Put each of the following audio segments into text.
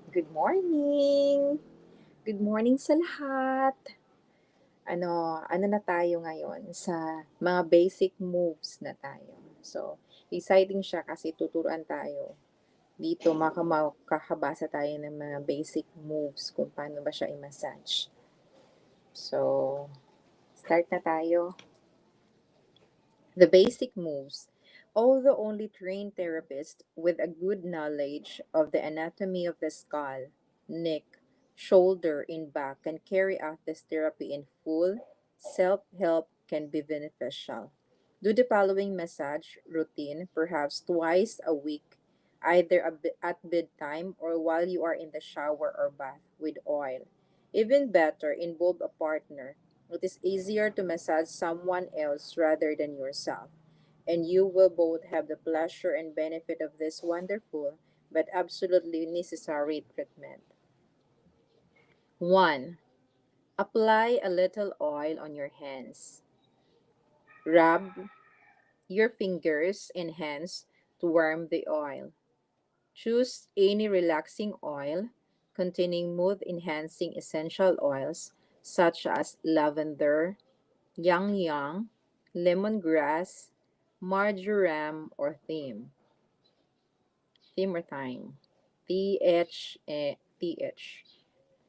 Good morning! Good morning sa lahat! Ano na tayo ngayon sa mga basic moves na tayo. So, exciting siya kasi tuturuan tayo. Dito makakabasa tayo ng mga basic moves kung paano ba siya i-massage. So, start na tayo. The basic moves. Although only trained therapists with a good knowledge of the anatomy of the skull, neck, shoulder, and back can carry out this therapy in full, self-help can be beneficial. Do the following massage routine perhaps twice a week, either at bedtime or while you are in the shower or bath with oil. Even better, involve a partner. It is easier to massage someone else rather than yourself, and you will both have the pleasure and benefit of this wonderful but absolutely necessary treatment. 1. Apply a little oil on your hands. Rub your fingers and hands to warm the oil. Choose any relaxing oil containing mood enhancing essential oils such as lavender, yang yang, lemongrass, marjoram, or thyme. Thyme or thyme. TH.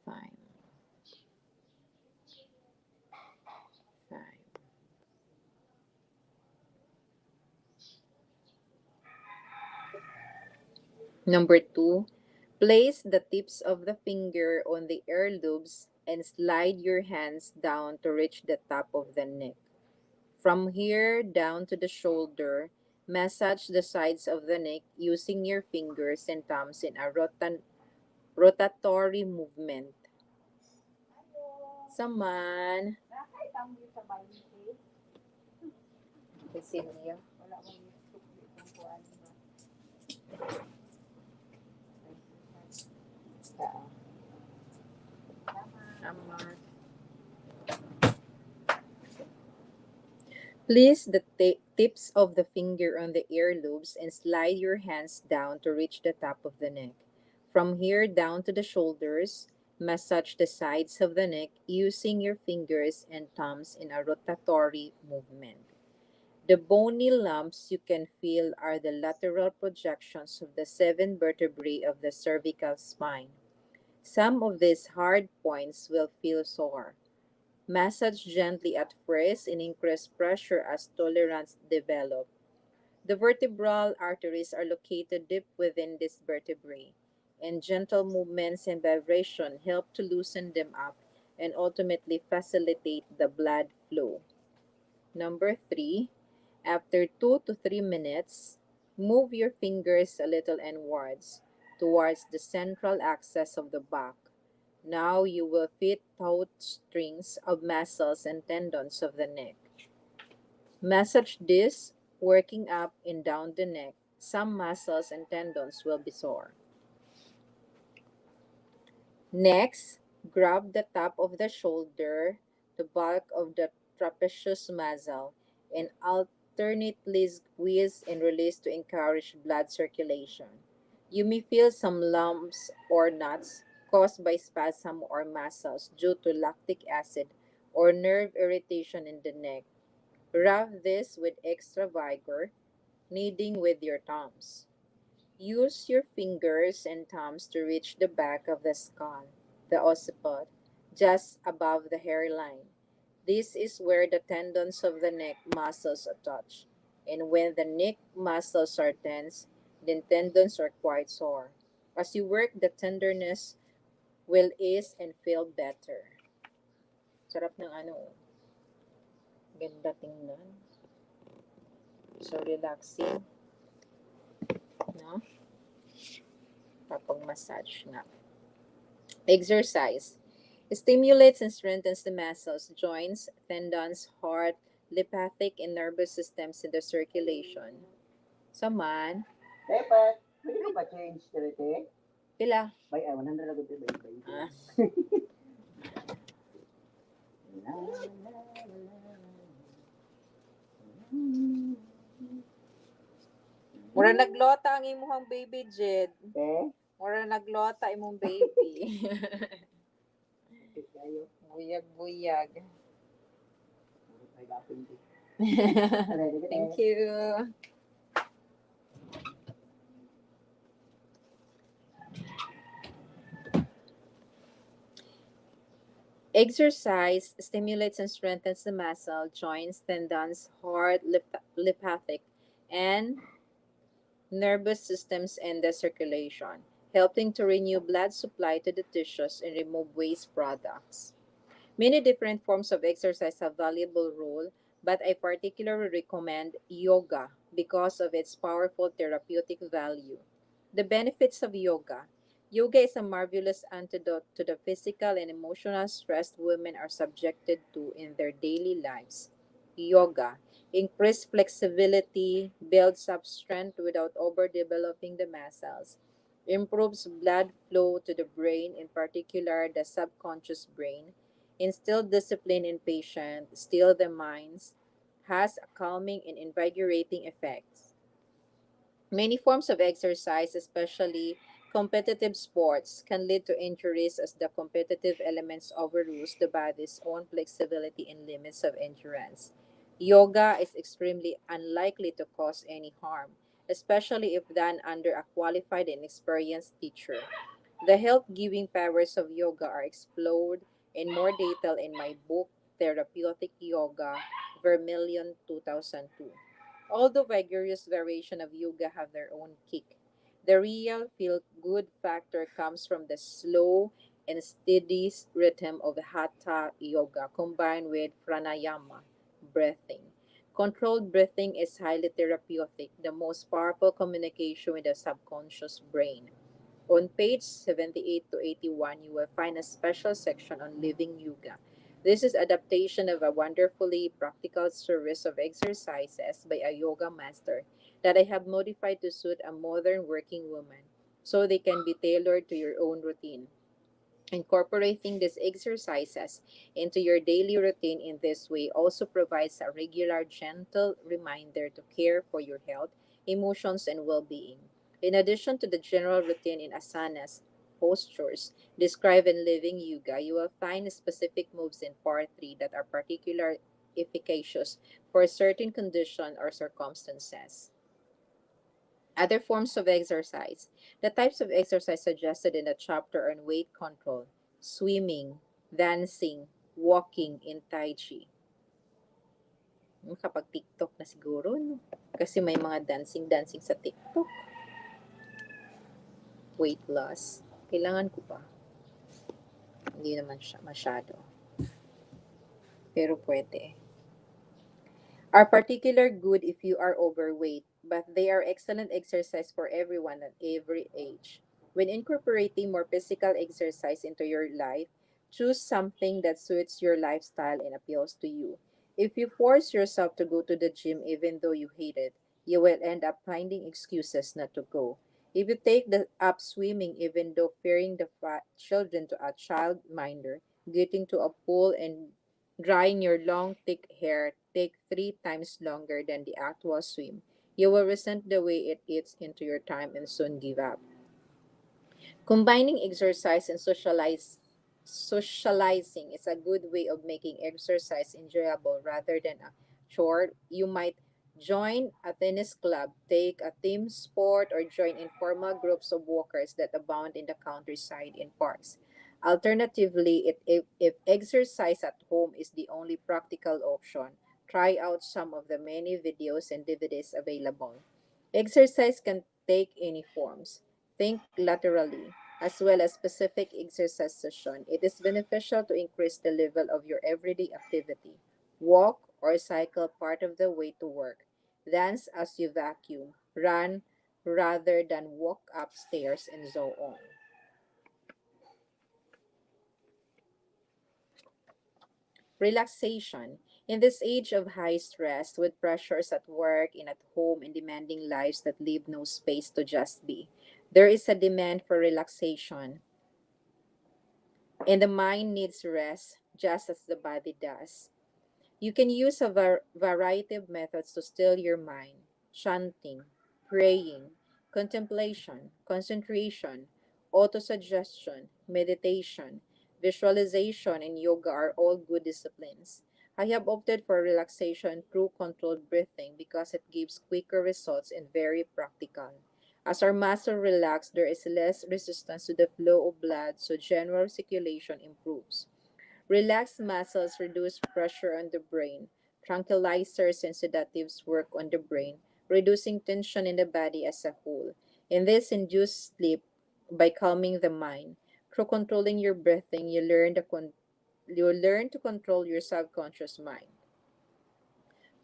Thyme. Thyme. Number 2, place the tips of the finger on the ear lobes and slide your hands down to reach the top of the neck. From here down to the shoulder, massage the sides of the neck using your fingers and thumbs in a rotatory movement. Saman. Kasi niya. Saman. Place the tips of the finger on the earlobes and slide your hands down to reach the top of the neck. From here down to the shoulders, massage the sides of the neck using your fingers and thumbs in a rotatory movement. The bony lumps you can feel are the lateral projections of the 7 vertebrae of the cervical spine. Some of these hard points will feel sore. Massage gently at first and increase pressure as tolerance develops. The vertebral arteries are located deep within these vertebrae, and gentle movements and vibration help to loosen them up and ultimately facilitate the blood flow. Number 3, after 2 to 3 minutes, move your fingers a little inwards towards the central axis of the back. Now you will feel taut strings of muscles and tendons of the neck. Massage this, working up and down the neck. Some muscles and tendons will be sore. Next, grab the top of the shoulder, the bulk of the trapezius muscle, and alternately squeeze and release to encourage blood circulation. You may feel some lumps or knots caused by spasm or muscles due to lactic acid or nerve irritation in the neck. Rub this with extra vigor, kneading with your thumbs. Use your fingers and thumbs to reach the back of the skull, the occiput, just above the hairline. This is where the tendons of the neck muscles touch. And when the neck muscles are tense, then tendons are quite sore. As you work, the tenderness will ease and feel better. Sarap ng ganda tingnan. So relaxing, no? Kapag massage nga. Exercise. Stimulates and strengthens the muscles, joints, tendons, heart, lymphatic, and nervous systems in the circulation. Saman, Dapat, pwede ko ba change dito? pila. Bay, 100 ako dito. Bay. Ah. Mura naglota ang imuhang baby Jed. Eh? Mura naglota imong baby. Kapit kayo. Buyag-buyag. Puro tayo gapon di. Ready ka Thank tayo. you. Exercise stimulates and strengthens the muscle, joints, tendons, heart, lymphatic, and nervous systems and the circulation, helping to renew blood supply to the tissues and remove waste products. Many different forms of exercise have valuable role, but I particularly recommend yoga because of its powerful therapeutic value. The benefits of yoga. Yoga is a marvelous antidote to the physical and emotional stress women are subjected to in their daily lives. Yoga increases flexibility, builds up strength without overdeveloping the muscles, improves blood flow to the brain, in particular the subconscious brain, instill discipline in patients, still the minds, has a calming and invigorating effects. Many forms of exercise, especially competitive sports, can lead to injuries as the competitive elements overrules the body's own flexibility and limits of endurance. Yoga is extremely unlikely to cause any harm, especially if done under a qualified and experienced teacher. The health giving powers of yoga are explored in more detail in my book, Therapeutic Yoga, Vermilion 2002. Although vigorous variation of yoga have their own kick, the real feel good factor comes from the slow and steady rhythm of hatha yoga combined with pranayama, breathing. Controlled breathing is highly therapeutic, the most powerful communication with the subconscious brain. On page 78 to 81, you will find a special section on living yoga. This is adaptation of a wonderfully practical series of exercises by a yoga master that I have modified to suit a modern working woman so they can be tailored to your own routine. Incorporating these exercises into your daily routine in this way also provides a regular, gentle reminder to care for your health, emotions, and well being. In addition to the general routine in asanas, postures described in Living Yoga, you will find specific moves in Part 3 that are particularly efficacious for a certain condition or circumstances. Other forms of exercise. The types of exercise suggested in the chapter on weight control, swimming, dancing, walking in Tai Chi. Kapag TikTok na siguro, no? Kasi may mga dancing-dancing sa TikTok. Weight loss. Kailangan ko pa. Hindi naman siya masyado. Pero pwede. Are particular good if you are overweight, but they are excellent exercise for everyone at every age. When incorporating more physical exercise into your life, choose something that suits your lifestyle and appeals to you. If you force yourself to go to the gym even though you hate it, you will end up finding excuses not to go. If you take the up swimming even though fearing the children to a childminder, getting to a pool and drying your long, thick hair take 3 times longer than the actual swim. You will resent the way it eats into your time and soon give up. Combining exercise and socializing is a good way of making exercise enjoyable rather than a chore. You might join a tennis club, take a team sport, or join informal groups of walkers that abound in the countryside and parks. Alternatively, if exercise at home is the only practical option, try out some of the many videos and DVDs available. Exercise can take any forms. Think laterally, as well as specific exercise session. It is beneficial to increase the level of your everyday activity. Walk or cycle part of the way to work. Dance as you vacuum. Run rather than walk upstairs and so on. Relaxation. In this age of high stress, with pressures at work and at home and demanding lives that leave no space to just be, there is a demand for relaxation, and the mind needs rest just as the body does. You can use a variety of methods to still your mind: chanting, praying, contemplation, concentration, Autosuggestion, meditation, visualization, and yoga are all good disciplines. I have opted for relaxation through controlled breathing because it gives quicker results and very practical. As our muscle relax, there is less resistance to the flow of blood, so general circulation improves. Relaxed muscles reduce pressure on the brain. Tranquilizers and sedatives work on the brain, reducing tension in the body as a whole. And this induces sleep by calming the mind. Through controlling your breathing, you learn to control your subconscious mind.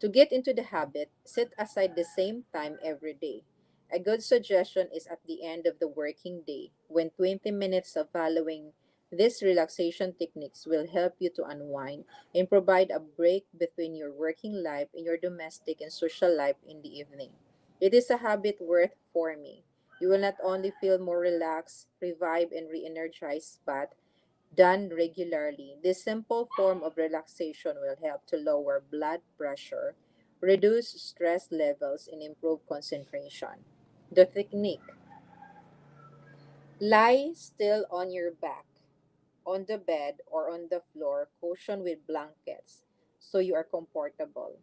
To get into the habit, set aside the same time every day. A good suggestion is at the end of the working day, when 20 minutes of following these relaxation techniques will help you to unwind and provide a break between your working life and your domestic and social life in the evening. It is a habit worth forming. You will not only feel more relaxed, revived, and re energized, but done regularly, this simple form of relaxation will help to lower blood pressure, reduce stress levels, and improve concentration. The technique: lie still on your back, on the bed, or on the floor, cushioned with blankets, so you are comfortable.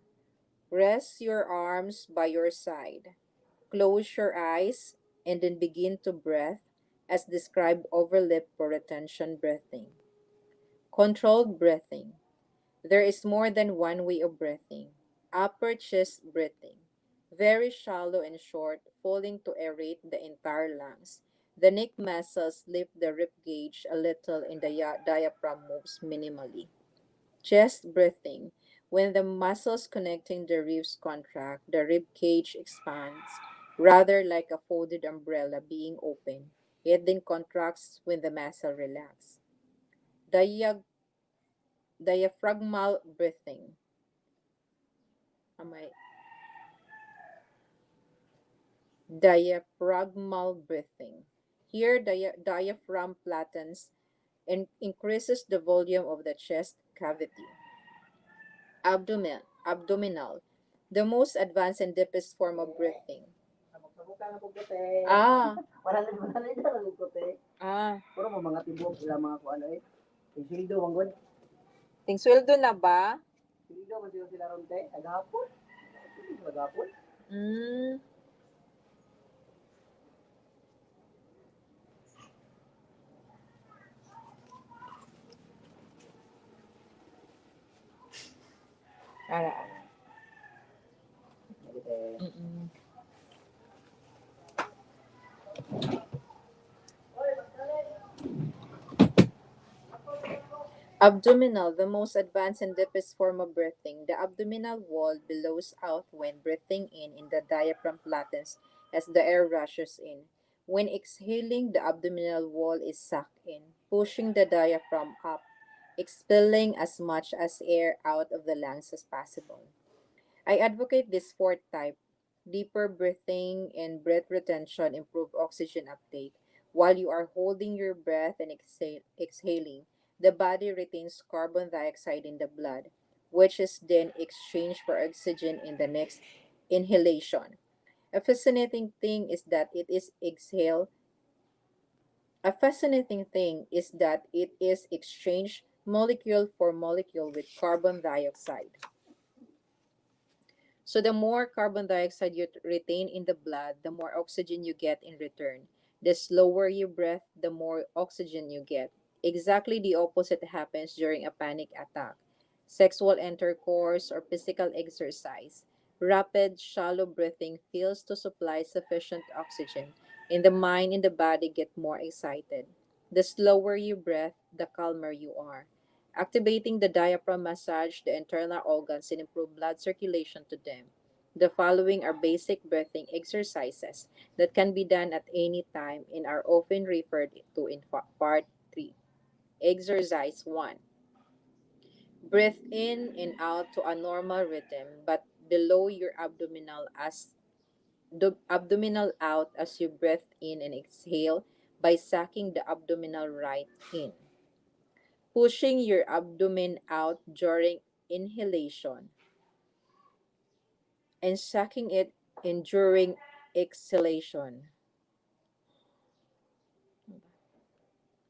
Rest your arms by your side. Close your eyes and then begin to breathe as described over lip for retention breathing. Controlled breathing. There is more than one way of breathing. Upper chest breathing. Very shallow and short, falling to aerate the entire lungs. The neck muscles lift the rib cage a little and the diaphragm moves minimally. Chest breathing. When the muscles connecting the ribs contract, the rib cage expands, rather like a folded umbrella being open. It then contracts when the muscle relax. Diag- Diaphragmal breathing. Am I Diaphragmal breathing. Here, diaphragm flattens and increases the volume of the chest cavity. Abdominal. The most advanced and deepest form of breathing. Sabok-sabokan na po kote. Ah, 100 na lang kote. ah. Puro mo mga tibok sila mga kuan eh. Sildo manggod. Tingsweldo na ba? Sildo man sila ron te. Agapon. Agapon. Hmm. Ara, ara. Mm-mm. Abdominal, the most advanced and deepest form of breathing. The abdominal wall billows out when breathing in, and the diaphragm flattens as the air rushes in. When exhaling, the abdominal wall is sucked in, pushing the diaphragm up, expelling as much as air out of the lungs as possible. I advocate this fourth type. Deeper breathing and breath retention improve oxygen uptake. While you are holding your breath and exhaling, the body retains carbon dioxide in the blood, which is then exchanged for oxygen in the next inhalation. A fascinating thing is that it is exhale. A fascinating thing is that it is exchanged molecule for molecule with carbon dioxide. So the more carbon dioxide you retain in the blood, the more oxygen you get in return. The slower you breathe, the more oxygen you get. Exactly the opposite happens during a panic attack, sexual intercourse, or physical exercise. Rapid, shallow breathing fails to supply sufficient oxygen, and the mind and the body get more excited. The slower you breathe, the calmer you are. Activating the diaphragm massage the internal organs and improve blood circulation to them. The following are basic breathing exercises that can be done at any time and are often referred to in part 3. Exercise 1. Breathe in and out to a normal rhythm but below your abdominal as the abdominal out as you breathe in and exhale by sucking the abdominal right in. Pushing your abdomen out during inhalation and sucking it in during exhalation.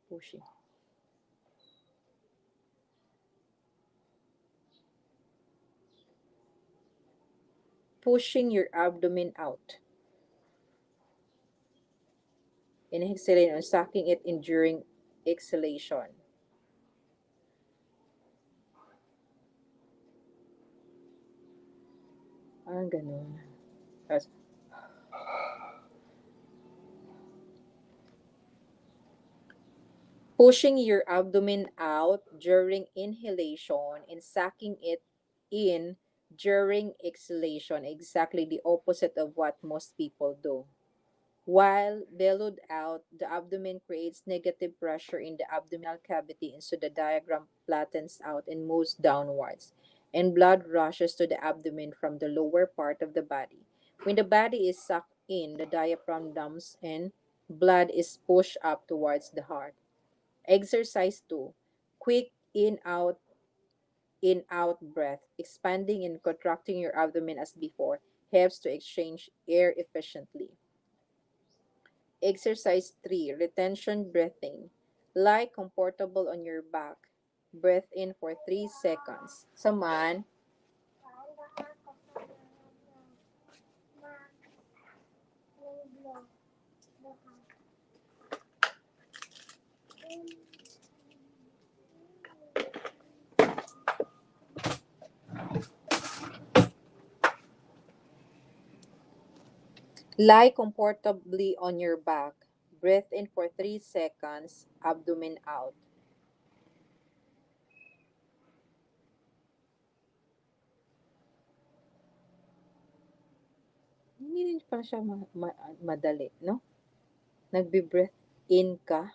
Pushing. Pushing your abdomen out. Inhaling and sucking it in during exhalation. Ah, ganun. Tapos, pushing your abdomen out during inhalation and sucking it in during exhalation. Exactly the opposite of what most people do. While bellowed out, the abdomen creates negative pressure in the abdominal cavity, and so the diaphragm flattens out and moves downwards, and blood rushes to the abdomen from the lower part of the body. When the body is sucked in, the diaphragm dumps and blood is pushed up towards the heart. Exercise 2. Quick in out breath. Expanding and contracting your abdomen as before helps to exchange air efficiently. Exercise 3. Retention breathing. Lie comfortable on your back. Breathe in for 3 seconds. Saman, lie comfortably on your back. Breathe in for 3 seconds. Abdomen out. Hindi rin pala siya madali, no? Nagbe-breath in ka,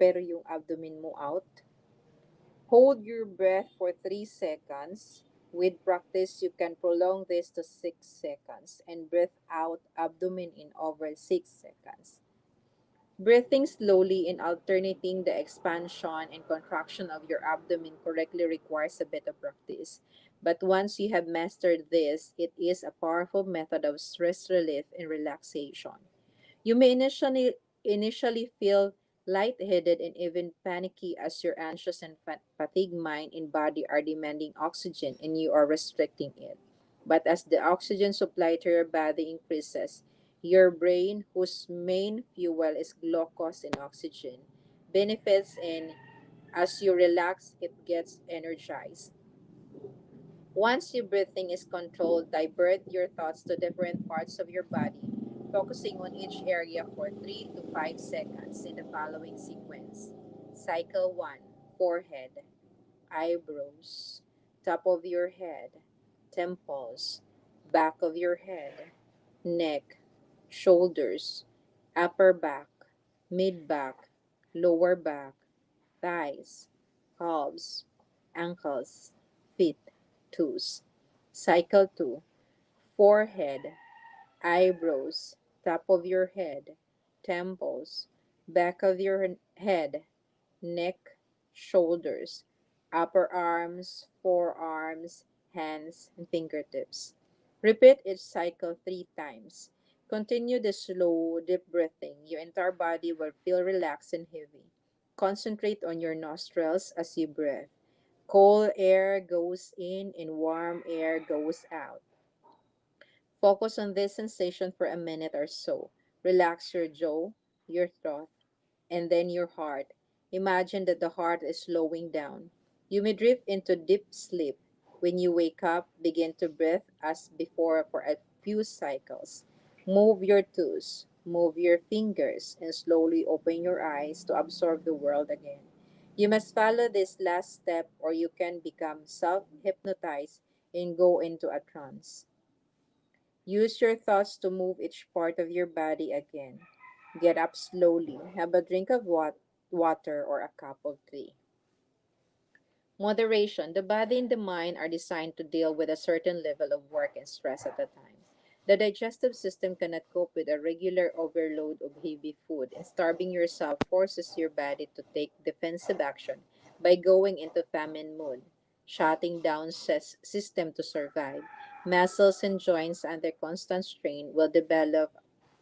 pero yung abdomen mo out. Hold your breath for 3 seconds. With practice, you can prolong this to 6 seconds and breathe out abdomen in over 6 seconds. Breathing slowly and alternating the expansion and contraction of your abdomen correctly requires a bit of practice. But once you have mastered this, it is a powerful method of stress relief and relaxation. You may initially feel lightheaded and even panicky as your anxious and fatigued mind and body are demanding oxygen and you are restricting it. But as the oxygen supply to your body increases, your brain, whose main fuel is glucose and oxygen, benefits, and as you relax, it gets energized. Once your breathing is controlled, divert your thoughts to different parts of your body, focusing on each area for 3 to 5 seconds in the following sequence. Cycle 1. Forehead, eyebrows, top of your head, temples, back of your head, neck, shoulders, upper back, mid back, lower back, thighs, calves, ankles, feet, toes. Cycle 2. Forehead, eyebrows, top of your head, temples, back of your head, neck, shoulders, upper arms, forearms, hands, and fingertips. Repeat each cycle 3 times. Continue the slow, deep breathing. Your entire body will feel relaxed and heavy. Concentrate on your nostrils as you breathe. Cold air goes in and warm air goes out. Focus on this sensation for a minute or so. Relax your jaw, your throat, and then your heart. Imagine that the heart is slowing down. You may drift into deep sleep. When you wake up, begin to breathe as before for a few cycles. Move your toes, move your fingers, and slowly open your eyes to absorb the world again. You must follow this last step or you can become self hypnotized and go into a trance. Use your thoughts to move each part of your body again. Get up slowly. Have a drink of water or a cup of tea. Moderation. The body and the mind are designed to deal with a certain level of work and stress at a time. The digestive system cannot cope with a regular overload of heavy food, and starving yourself forces your body to take defensive action by going into famine mode, shutting down system to survive. Muscles and joints under constant strain will develop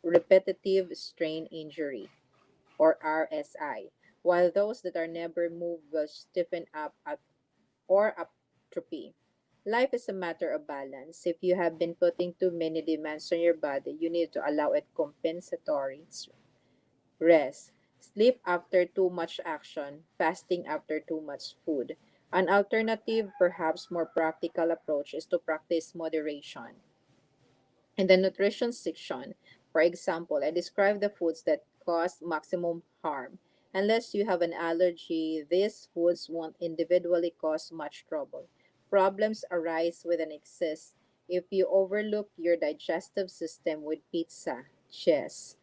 repetitive strain injury. or RSI, while those that are never moved will stiffen up or atrophy. Life is a matter of balance. If you have been putting too many demands on your body, you need to allow it compensatory rest. Sleep after too much action, fasting after too much food. An alternative, perhaps more practical approach is to practice moderation. In the nutrition section, for example, I describe the foods that cause maximum harm. Unless you have an allergy, these foods won't individually cause much trouble. Problems arise with an excess if you overlook your digestive system with pizza, cheese,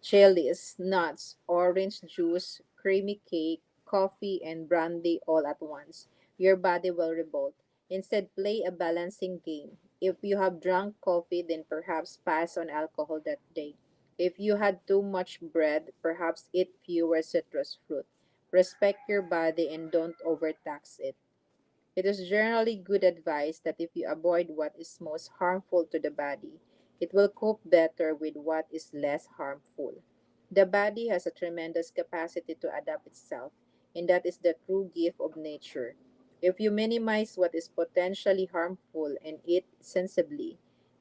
chilies, nuts, orange juice, creamy cake, coffee, and brandy all at once. Your body will revolt. Instead, play a balancing game. If you have drunk coffee, then perhaps pass on alcohol that day. If you had too much bread, perhaps eat fewer citrus fruit. Respect your body and don't overtax it. It is generally good advice that if you avoid what is most harmful to the body, it will cope better with what is less harmful. The body has a tremendous capacity to adapt itself, and that is the true gift of nature. If you minimize what is potentially harmful and eat sensibly,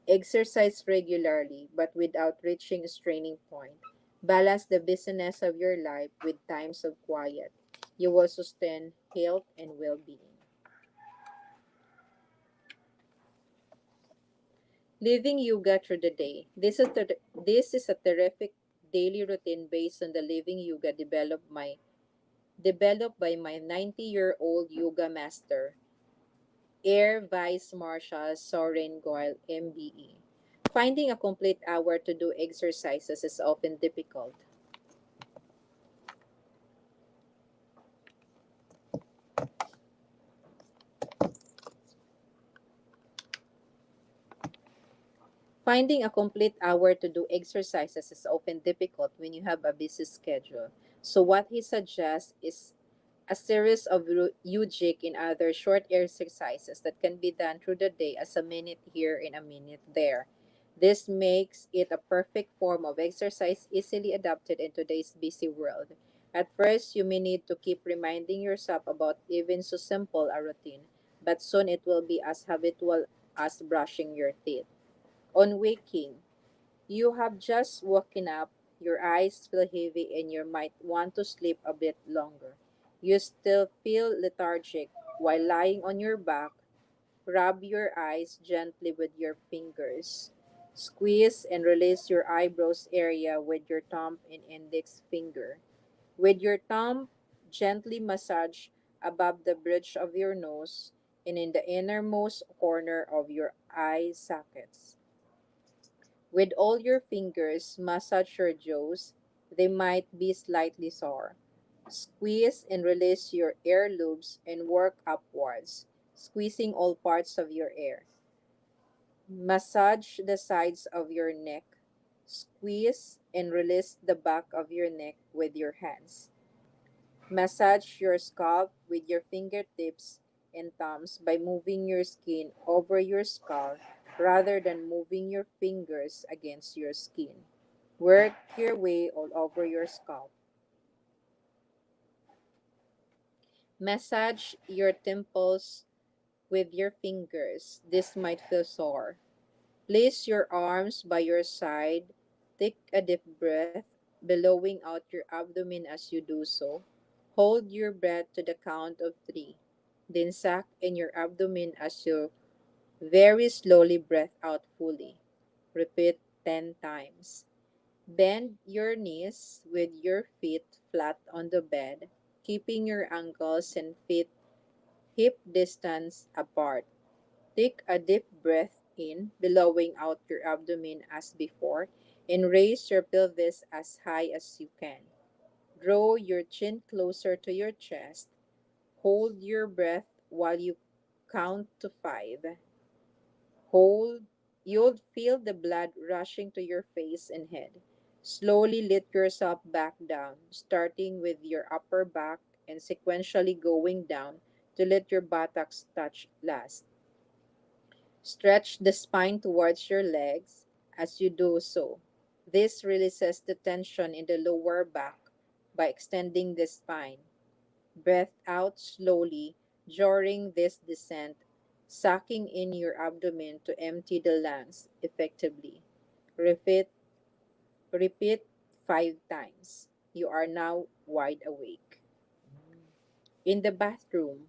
exercise regularly but without reaching a straining point, balance the busyness of your life with times of quiet, you will sustain health and well being. Living yoga through the day. This is a terrific daily routine based on the living yoga developed by my 90-year-old yoga master, Air Vice Marshal Soren Goyle, MBE. Finding a complete hour to do exercises is often difficult. Finding a complete hour to do exercises is often difficult when you have a busy schedule. So what he suggests is a series of UJIC and other short exercises that can be done through the day as a minute here and a minute there. This makes it a perfect form of exercise easily adapted in today's busy world. At first, you may need to keep reminding yourself about even so simple a routine, but soon it will be as habitual as brushing your teeth. On waking, you have just woken up, your eyes feel heavy, and you might want to sleep a bit longer. You still feel lethargic while lying on your back. Rub your eyes gently with your fingers. Squeeze and release your eyebrows area with your thumb and index finger. With your thumb, gently massage above the bridge of your nose and in the innermost corner of your eye sockets. With all your fingers, massage your jaws. They might be slightly sore. Squeeze and release your ear lobes and work upwards, squeezing all parts of your ear. Massage the sides of your neck. Squeeze and release the back of your neck with your hands. Massage your scalp with your fingertips and thumbs by moving your skin over your scalp rather than moving your fingers against your skin. Work your way all over your scalp. Massage your temples with your fingers. This might feel sore. Place your arms by your side. Take a deep breath, bellowing out your abdomen as you do so. Hold your breath to the count of three. Then suck in your abdomen as you very slowly breath out fully. Repeat 10 times. Bend your knees with your feet flat on the bed, keeping your ankles and feet hip distance apart. Take a deep breath in, billowing out your abdomen as before, and raise your pelvis as high as you can. Draw your chin closer to your chest. Hold your breath while you count to five. Hold. You'll feel the blood rushing to your face and head. Slowly lift yourself back down, starting with your upper back and sequentially going down to let your buttocks touch last. Stretch the spine towards your legs as you do so. This releases the tension in the lower back by extending the spine. Breath out slowly during this descent, sucking in your abdomen to empty the lungs effectively. Repeat, repeat 5 times. You are now wide awake. In the bathroom,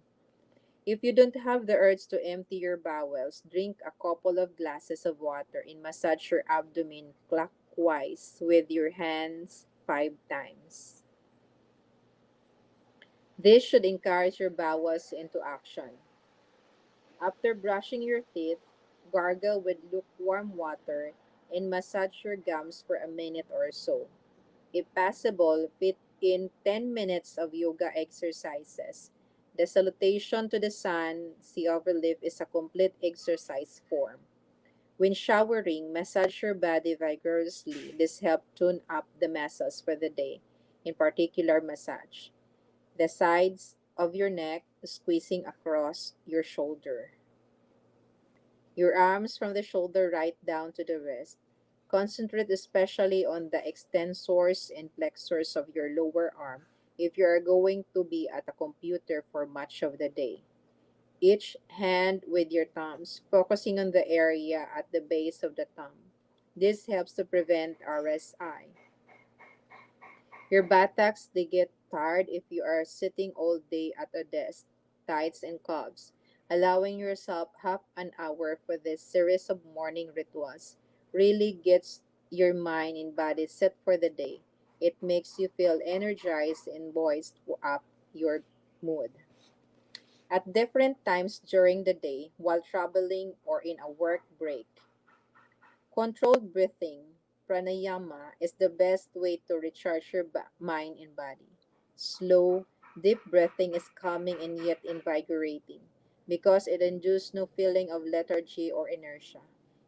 if you don't have the urge to empty your bowels, drink a couple of glasses of water and massage your abdomen clockwise with your hands 5 times. This should encourage your bowels into action. After brushing your teeth, gargle with lukewarm water and massage your gums for a minute or so. If possible, fit in 10 minutes of yoga exercises. The salutation to the sun, sea overleaf, is a complete exercise form. When showering, massage your body vigorously. This helps tune up the muscles for the day. In particular, massage the sides of your neck, squeezing across your shoulder. Your arms from the shoulder right down to the wrist. Concentrate especially on the extensors and flexors of your lower arm if you are going to be at a computer for much of the day. Each hand with your thumbs, focusing on the area at the base of the thumb. This helps to prevent RSI. Your buttocks, they get tired if you are sitting all day at a desk, tights and cuffs. Allowing yourself half an hour for this series of morning rituals really gets your mind and body set for the day. It makes you feel energized and buoys up your mood. At different times during the day, while traveling or in a work break, controlled breathing, pranayama, is the best way to recharge your mind and body. Slow, deep breathing is calming and yet invigorating because it induces no feeling of lethargy or inertia.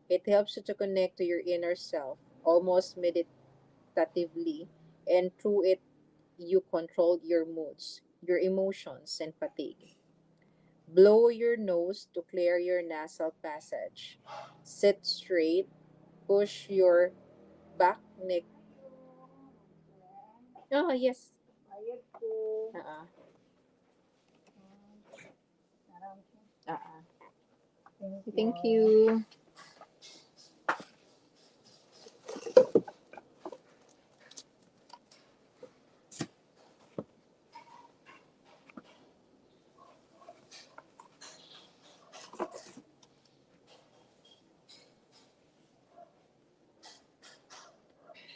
It helps you to connect to your inner self almost meditatively, and through it, you control your moods, your emotions, and fatigue. Blow your nose to clear your nasal passage. Sit straight. Push your back neck. Oh, yes. Ayag ko. Uh-uh. Aram. Uh-uh. Thank Thank you. you.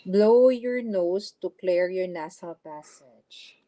Blow your nose to clear your nasal passage.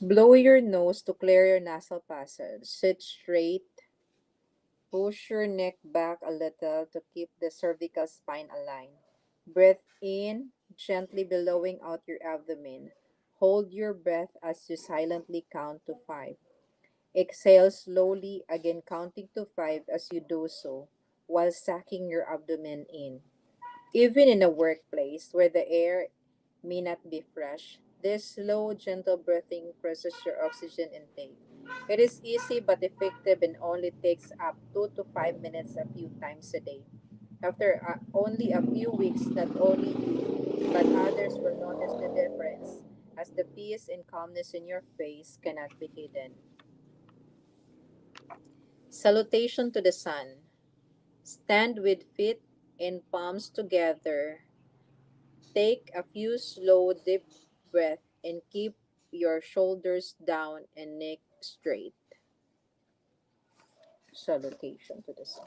Blow your nose to clear your nasal passage. Sit straight. Push your neck back a little to keep the cervical spine aligned. Breathe in, gently billowing out your abdomen. Hold your breath as you silently count to 5. Exhale slowly, again counting to 5 as you do so, while sucking your abdomen in. Even in a workplace where the air may not be fresh, this slow, gentle breathing increases your oxygen intake. It is easy but effective and only takes up 2 to 5 minutes a few times a day. After only a few weeks, not only you, but others will notice the difference, as the peace and calmness in your face cannot be hidden. Salutation to the sun. Stand with feet and palms together. Take a few slow, deep breaths and keep your shoulders down and neck straight. Salutation to the sun.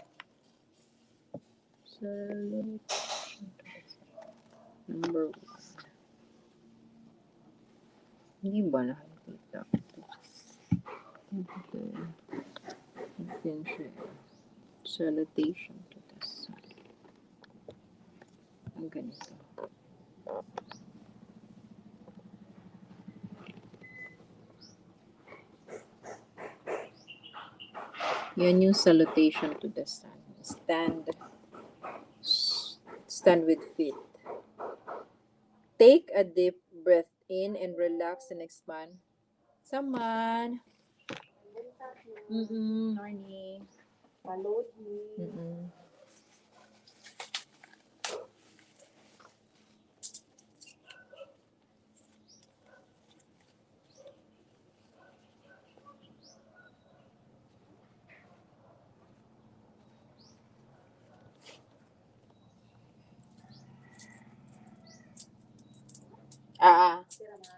Salutation number one. Hindi ba nakikita? Okay. Attention. Salutation to the sun. Ganito. Yan yung salutation to the sun. Stand with feet. Take a deep breath in and relax and expand. Someone. Morning. Palod ni. Mm-mm.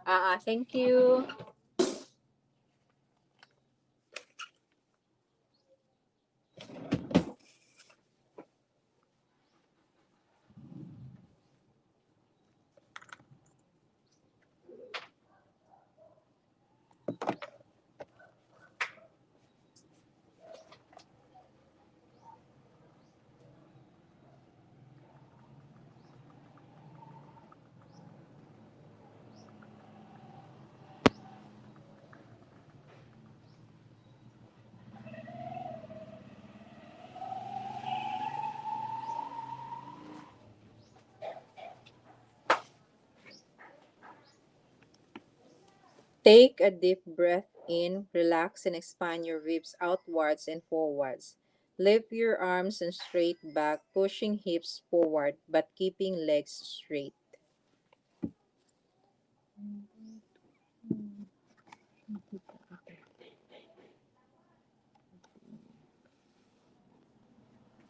Ah, thank you. Take a deep breath in, relax and expand your ribs outwards and forwards. Lift your arms and straight back, pushing hips forward but keeping legs straight.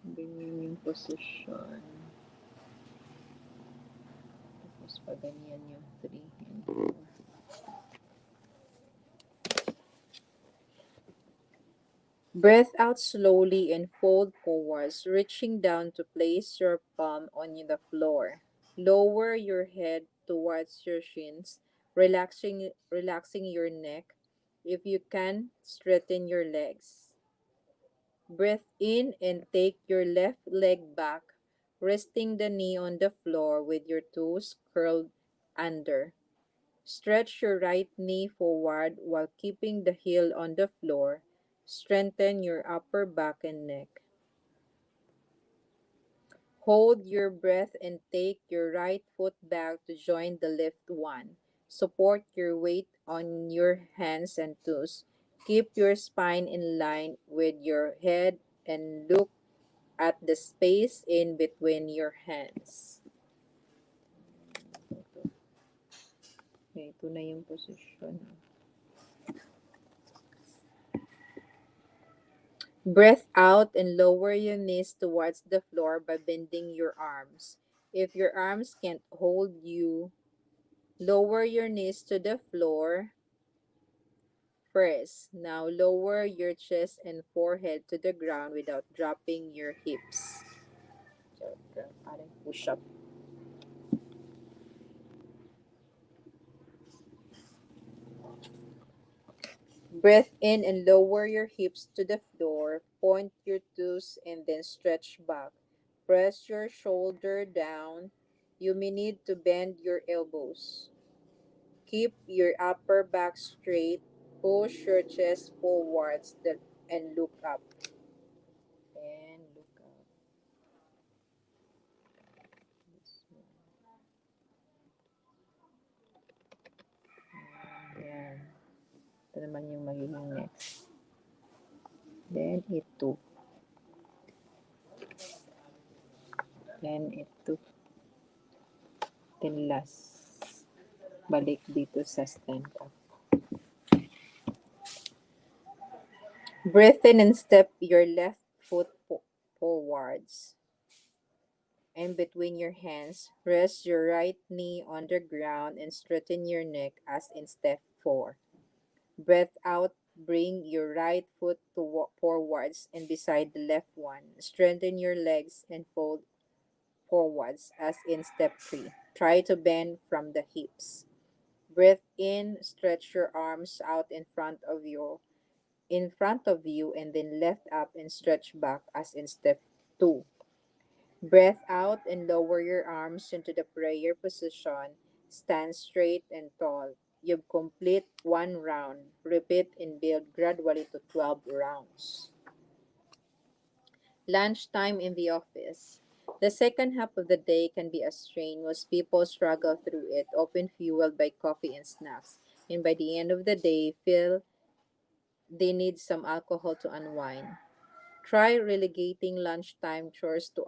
Ganyan yung posisyon. Tapos pa ganyan yung 3 and 4. Breath out slowly and fold forwards, reaching down to place your palm on the floor. Lower your head towards your shins, relaxing your neck. If you can, straighten your legs. Breath in and take your left leg back, resting the knee on the floor with your toes curled under. Stretch your right knee forward while keeping the heel on the floor. Strengthen your upper back and neck. Hold your breath and take your right foot back to join the left one. Support your weight on your hands and toes. Keep your spine in line with your head and look at the space in between your hands. Ito na yung posisyon. Breath out and lower your knees towards the floor by bending your arms. If your arms can't hold you, lower your knees to the floor first. Now lower your chest and forehead to the ground without dropping your hips. Parang push up. Breath in and lower your hips to the floor. Point your toes and then stretch back. Press your shoulder down. You may need to bend your elbows. Keep your upper back straight. Push your chest forwards and look up. And look up. This one. Ayan. Ito naman yung magiging next. Then ito. Then ito. Then last. Balik dito sa stand up. Breathe in and step your left foot forwards. And between your hands, rest your right knee on the ground and straighten your neck as in step 4. Breath out, bring your right foot forwards and beside the left one. Strengthen your legs and fold forwards as in step 3. Try to bend from the hips. Breathe in, stretch your arms out in front of you and then left up and stretch back as in step 2. Breath out and lower your arms into the prayer position. Stand straight and tall. You've complete one round. Repeat and build gradually to 12 rounds. Lunchtime in the office. The second half of the day can be a strain. Most people struggle through it, often fueled by coffee and snacks, and by the end of the day, feel they need some alcohol to unwind. Try relegating lunchtime chores to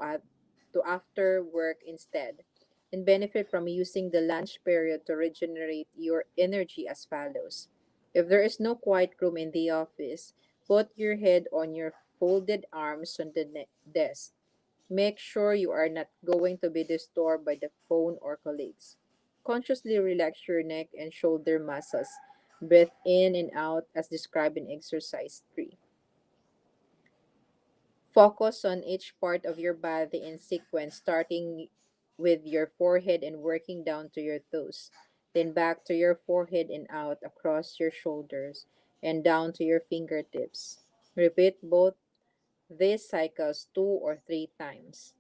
after work instead, and benefit from using the lunch period to regenerate your energy as follows. If there is no quiet room in the office, put your head on your folded arms on the desk. Make sure you are not going to be disturbed by the phone or colleagues. Consciously relax your neck and shoulder muscles. Breathe in and out as described in exercise 3. Focus on each part of your body in sequence, starting with your forehead and working down to your toes. Then back to your forehead and out across your shoulders and down to your fingertips. Repeat both these cycles 2 or 3 times.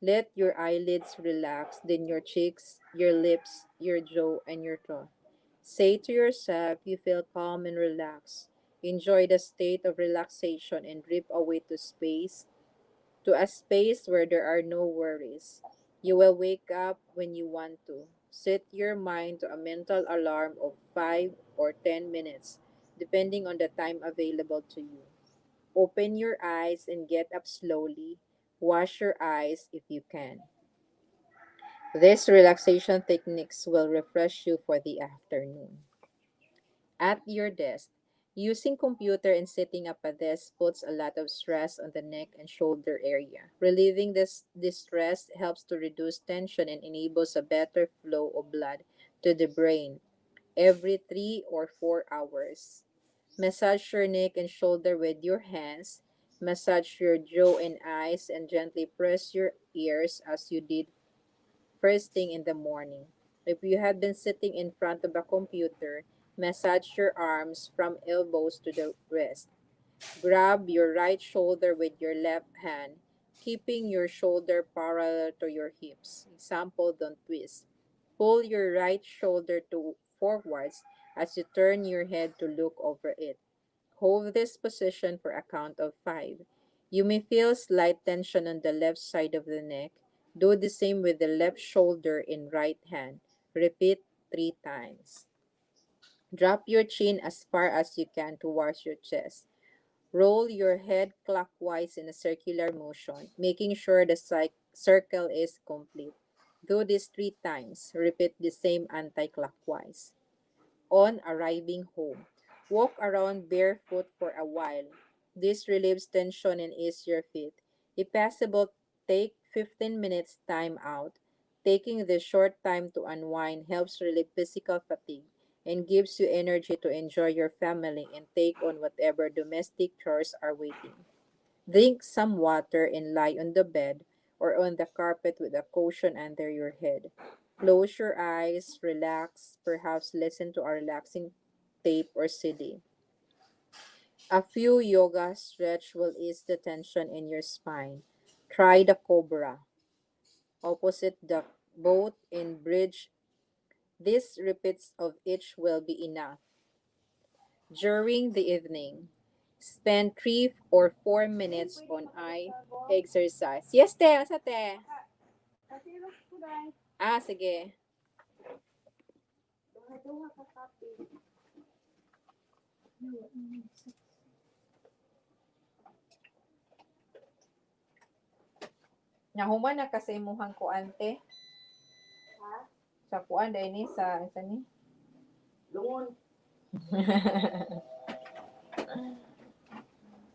Let your eyelids relax, then your cheeks, your lips, your jaw, and your throat. Say to yourself, you feel calm and relaxed. Enjoy the state of relaxation and drift away to a space where there are no worries. You will wake up when you want to. Set your mind to a mental alarm of 5 or 10 minutes, depending on the time available to you. Open your eyes and get up slowly. Wash your eyes if you can. These relaxation techniques will refresh you for the afternoon. At your desk, using computer and sitting up at desk puts a lot of stress on the neck and shoulder area. Relieving this stress helps to reduce tension and enables a better flow of blood to the brain every 3 or 4 hours. Massage your neck and shoulder with your hands. Massage your jaw and eyes and gently press your ears as you did first thing in the morning. If you have been sitting in front of a computer, massage your arms from elbows to the wrist. Grab your right shoulder with your left hand, keeping your shoulder parallel to your hips. Example, don't twist. Pull your right shoulder to forwards as you turn your head to look over it. Hold this position for a count of 5. You may feel slight tension on the left side of the neck. Do the same with the left shoulder and right hand. Repeat 3 times. Drop your chin as far as you can towards your chest. Roll your head clockwise in a circular motion, making sure the circle is complete. Do this 3 times. Repeat the same anti-clockwise. On arriving home, walk around barefoot for a while. This relieves tension and eases your feet. If possible, take 15 minutes time out. Taking this short time to unwind helps relieve physical fatigue and gives you energy to enjoy your family and take on whatever domestic chores are waiting. Drink some water and lie on the bed or on the carpet with a cushion under your head. Close your eyes, relax, perhaps listen to a relaxing tape or CD. A few yoga stretch will ease the tension in your spine. Try the cobra, opposite the boat in bridge. These repeats of each will be enough. During the evening, spend 3 or 4 minutes on eye exercise. Yes, te. Asa, te? Ah, sige. Nahuman na kasi imuhang kuante. Sa kuan, dahil ni sa ni. Lungon.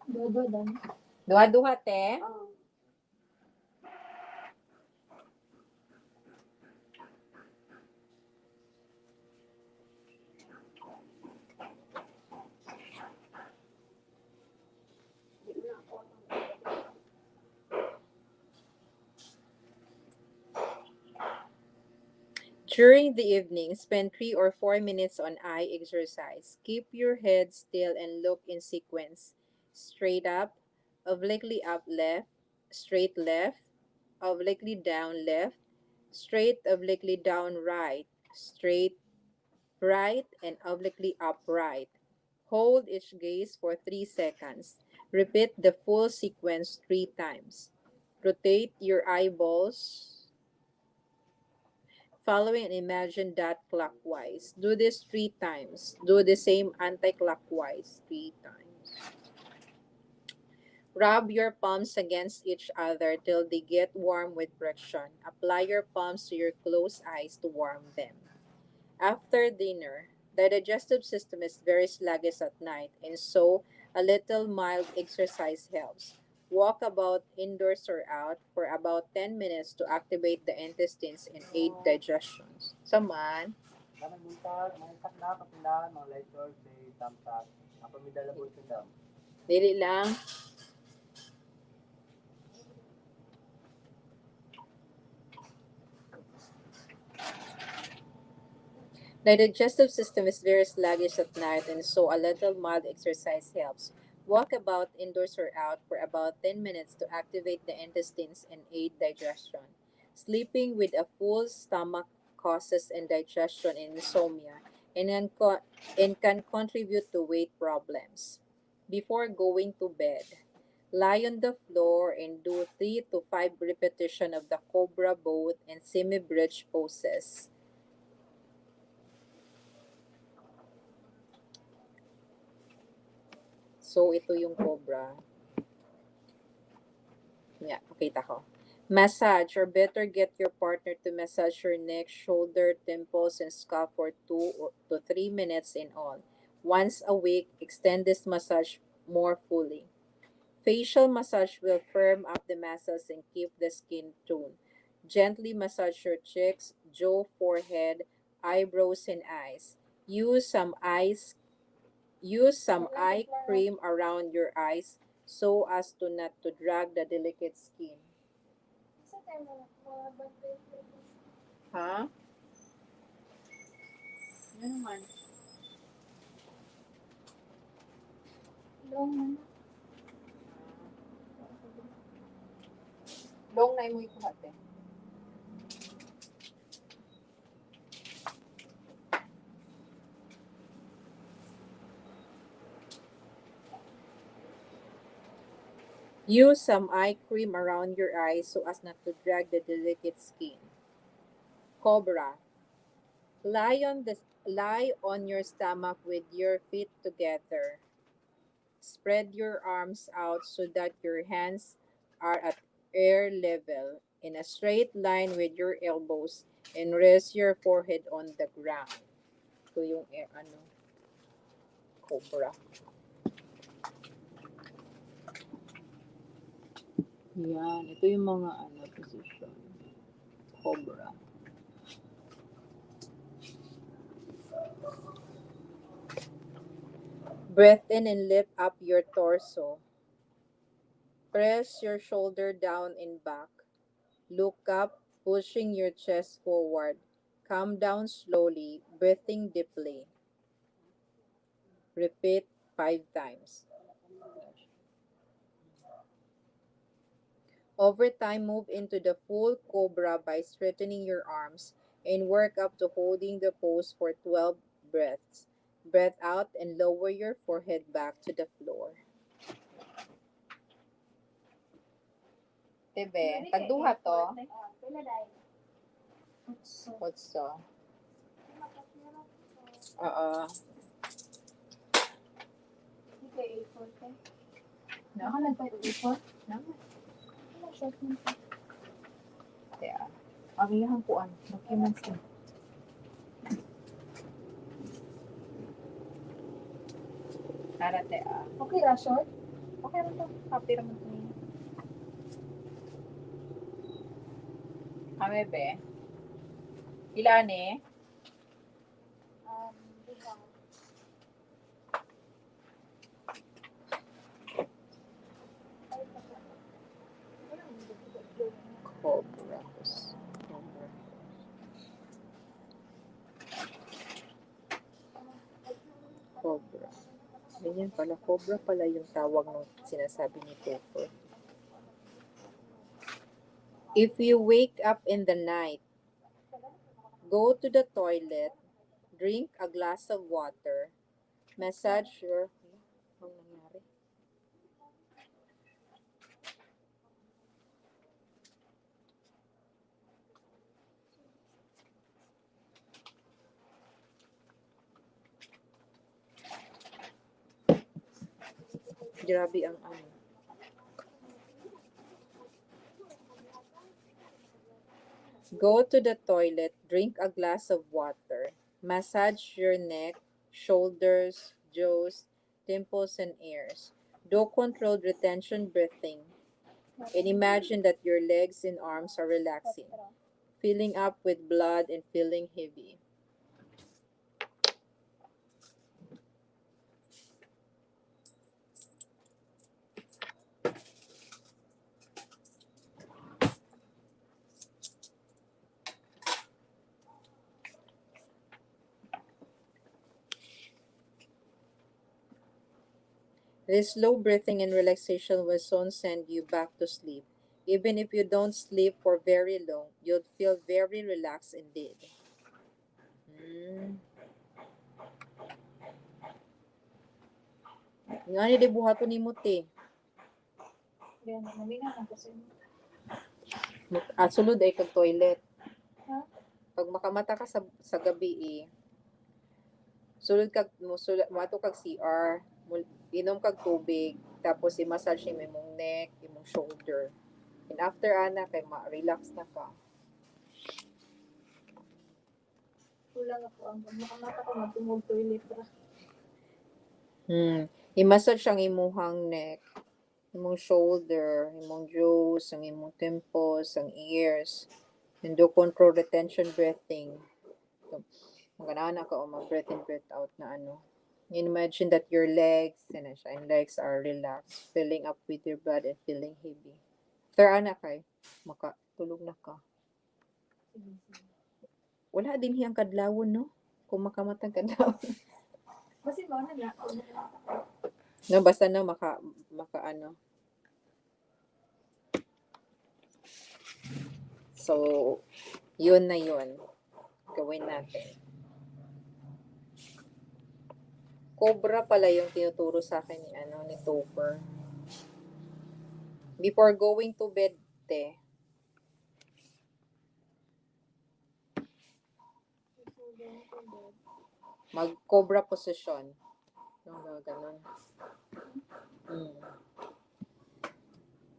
Dodo dan. Duha-duha, te. During the evening, spend 3 or 4 minutes on eye exercise. Keep your head still and look in sequence. Straight up, obliquely up left, straight left, obliquely down left, straight obliquely down right, straight right, and obliquely up right. Hold each gaze for 3 seconds. Repeat the full sequence 3 times. Rotate your eyeballs following and imagine that clockwise. Do this 3 times. Do the same anti-clockwise 3 times. Rub your palms against each other till they get warm with friction. Apply your palms to your closed eyes to warm them. After dinner, the digestive system is very sluggish at night, and so a little mild exercise helps. Walk about indoors or out for about 10 minutes to activate the intestines and aid digestion. Saman, Naman buntag, mga isak na, kapilan, mga light source, may tamsak. Apa may dalabot sa dam. dili lang. The digestive system is very sluggish at night, and so a little mild exercise helps. Walk about indoors or out for about 10 minutes to activate the intestines and aid digestion. Sleeping with a full stomach causes indigestion and insomnia and can contribute to weight problems. Before going to bed, lie on the floor and do 3 to 5 repetitions of the cobra boat and semi-bridge poses. So, ito yung cobra. Yeah, pakita ko. Massage, or better get your partner to massage your neck, shoulder, temples, and scalp for 2 to 3 minutes in all. Once a week, extend this massage more fully. Facial massage will firm up the muscles and keep the skin toned. Gently massage your cheeks, jaw, forehead, eyebrows, and eyes. Use some eyes Use some eye cream around your eyes so as to not to drag the delicate skin. Ha? Ano naman? Long na mo ikuhat eh. Use some eye cream around your eyes so as not to drag the delicate skin. Cobra. Lie on your stomach with your feet together. Spread your arms out so that your hands are at air level in a straight line with your elbows and rest your forehead on the ground. Ito yung cobra. Yan, ito yung mga position. Cobra. Breathe in and lift up your torso. Press your shoulder down and back. Look up, pushing your chest forward. Come down slowly, breathing deeply. Repeat 5 times. Over time, move into the full cobra by straightening your arms and work up to holding the pose for 12 breaths. Breath out and lower your forehead back to the floor. Tebe, tagduha to. Otso. Oo. Nakalag pa yung A4? Naman. Kaya, ang iyang kuan, documents na. Harate Okay ra, short? Okay ra to. Happy ra man to niya. Kame be? Ilan eh? Cobras. Cobra. Ganyan pala. Cobra pala yung tawag ng sinasabi ni Topper. If you wake up in the night, go to the toilet, drink a glass of water, massage your... Anong nangyari? Grabe ang ano. Go to the toilet, drink a glass of water, massage your neck, shoulders, jaws, temples, and ears. Do controlled retention breathing and imagine that your legs and arms are relaxing, filling up with blood and feeling heavy. This slow breathing and relaxation will soon send you back to sleep. Even if you don't sleep for very long, you'll feel very relaxed indeed. Hmm. Nga ni di buhaton ni mo te. Yan, naminga na kasi. At sulod ay kag toilet. Pag makamata ka sa gabi sulod kag mato kag CR, inom kag tubig, tapos i-massage mo imong neck, imong shoulder. And after ana kay ma-relax na ka. Kulang ako ang makamata ko magtumog toilet ra. I-massage ang imuhang neck, imong shoulder, imong jaws, ang imong temples, ang ears. And do control retention breathing. Magana ka o mag-breath in, breath out na ano. Imagine that your legs, and legs are relaxed, filling up with your blood and feeling heavy. After ana kay, makatulog na ka. Wala din hiyang kadlawon, no? Kung makamatang kadlawon. Kasi mo na lang. No, basta no, maka ano. So, yun na yun. Gawin natin. Cobra pala yung tinuturo sa akin ni, ni Topper. Before going to bed, te, mag-cobra position. Yung ganun. Mm.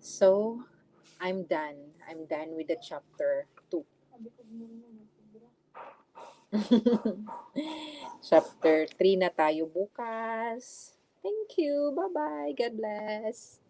So, I'm done. I'm done with the chapter 2. Chapter 3 na tayo bukas. Thank you. Bye-bye. God bless.